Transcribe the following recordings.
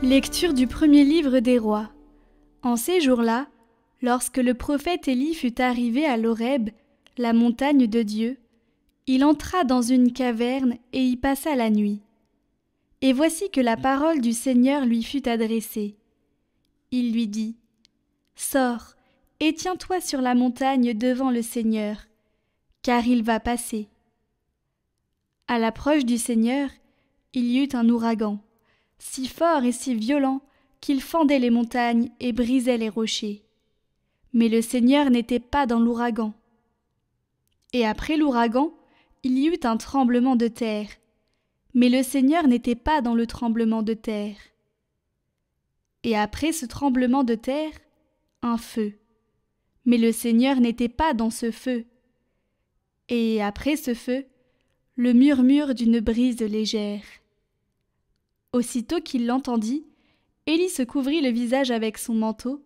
Lecture du premier livre des rois. En ces jours-là, lorsque le prophète Élie fut arrivé à l'Horeb, la montagne de Dieu, il entra dans une caverne et y passa la nuit. Et voici que la parole du Seigneur lui fut adressée. Il lui dit : « Sors et tiens-toi sur la montagne devant le Seigneur, car il va passer. » À l'approche du Seigneur, il y eut un ouragan, si fort et si violent qu'il fendait les montagnes et brisait les rochers. Mais le Seigneur n'était pas dans l'ouragan. Et après l'ouragan, il y eut un tremblement de terre. Mais le Seigneur n'était pas dans le tremblement de terre. Et après ce tremblement de terre, un feu. Mais le Seigneur n'était pas dans ce feu. Et après ce feu, le murmure d'une brise légère. Aussitôt qu'il l'entendit, Élie se couvrit le visage avec son manteau,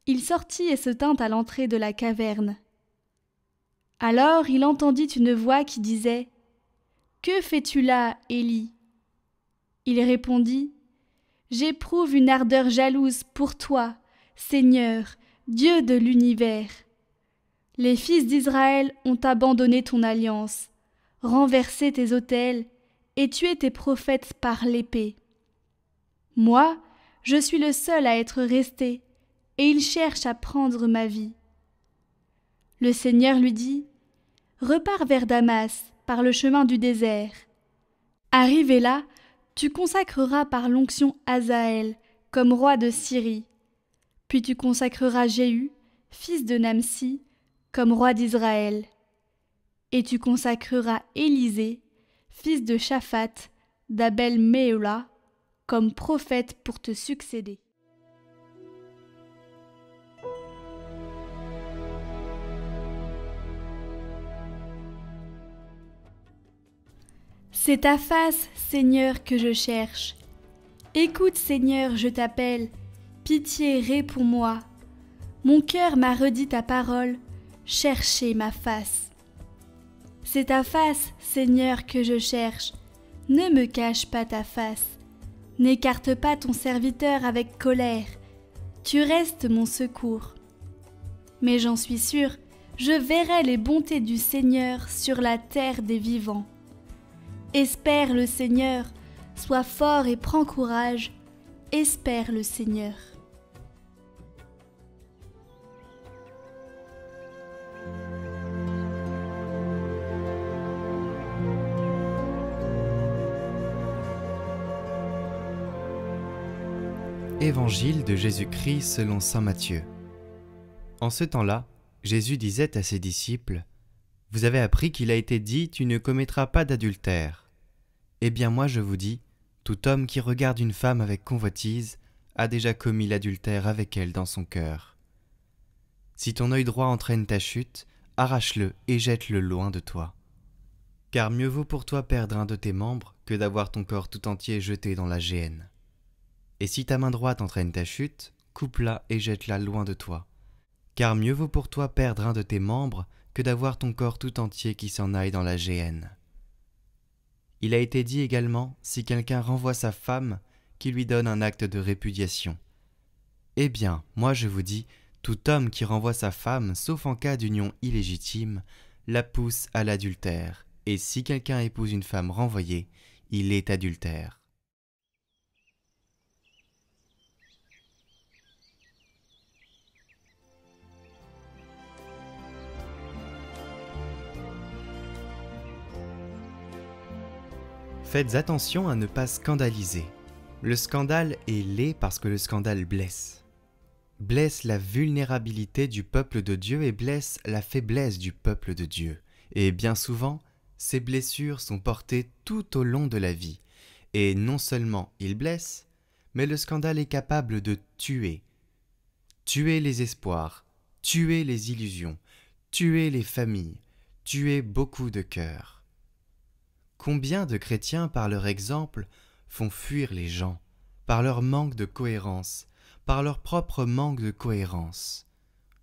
il sortit et se tint à l'entrée de la caverne. Alors il entendit une voix qui disait : « Que fais-tu là, Élie ? » Il répondit : « J'éprouve une ardeur jalouse pour toi, Seigneur, Dieu de l'univers. Les fils d'Israël ont abandonné ton alliance, renversé tes autels et tué tes prophètes par l'épée. Moi, je suis le seul à être resté, et ils cherchent à prendre ma vie. » Le Seigneur lui dit : « Repars vers Damas, par le chemin du désert. Arrivé là, tu consacreras par l'onction Hazaël comme roi de Syrie. Puis tu consacreras Jéhu, fils de Namsi, comme roi d'Israël. Et tu consacreras Élisée, fils de Shaphat, d'Abel-Méhola, comme prophète pour te succéder. » C'est ta face, Seigneur, que je cherche. Écoute, Seigneur, je t'appelle. Pitié, réponds-moi. Mon cœur m'a redit ta parole. Cherchez ma face. C'est ta face, Seigneur, que je cherche. Ne me cache pas ta face. N'écarte pas ton serviteur avec colère. Tu restes mon secours. Mais j'en suis sûre, je verrai les bontés du Seigneur sur la terre des vivants. Espère le Seigneur, sois fort et prends courage. Espère le Seigneur. Évangile de Jésus-Christ selon saint Matthieu. En ce temps-là, Jésus disait à ses disciples : « Vous avez appris qu'il a été dit : tu ne commettras pas d'adultère. Eh bien moi je vous dis, tout homme qui regarde une femme avec convoitise a déjà commis l'adultère avec elle dans son cœur. Si ton œil droit entraîne ta chute, arrache-le et jette-le loin de toi. Car mieux vaut pour toi perdre un de tes membres que d'avoir ton corps tout entier jeté dans la géhenne. Et si ta main droite entraîne ta chute, coupe-la et jette-la loin de toi. Car mieux vaut pour toi perdre un de tes membres que d'avoir ton corps tout entier qui s'en aille dans la géhenne. Il a été dit également, si quelqu'un renvoie sa femme, qu'il lui donne un acte de répudiation. Eh bien, moi je vous dis, tout homme qui renvoie sa femme, sauf en cas d'union illégitime, la pousse à l'adultère. Et si quelqu'un épouse une femme renvoyée, il est adultère. Faites attention à ne pas scandaliser. Le scandale est laid parce que le scandale blesse. Blesse la vulnérabilité du peuple de Dieu et blesse la faiblesse du peuple de Dieu. Et bien souvent, ces blessures sont portées tout au long de la vie. Et non seulement il blesse, mais le scandale est capable de tuer. Tuer les espoirs, tuer les illusions, tuer les familles, tuer beaucoup de cœurs. Combien de chrétiens, par leur exemple, font fuir les gens, par leur manque de cohérence, par leur propre manque de cohérence.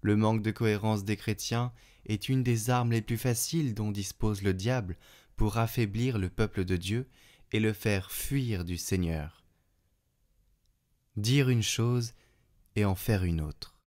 Le manque de cohérence des chrétiens est une des armes les plus faciles dont dispose le diable pour affaiblir le peuple de Dieu et le faire fuir du Seigneur. dire une chose et en faire une autre.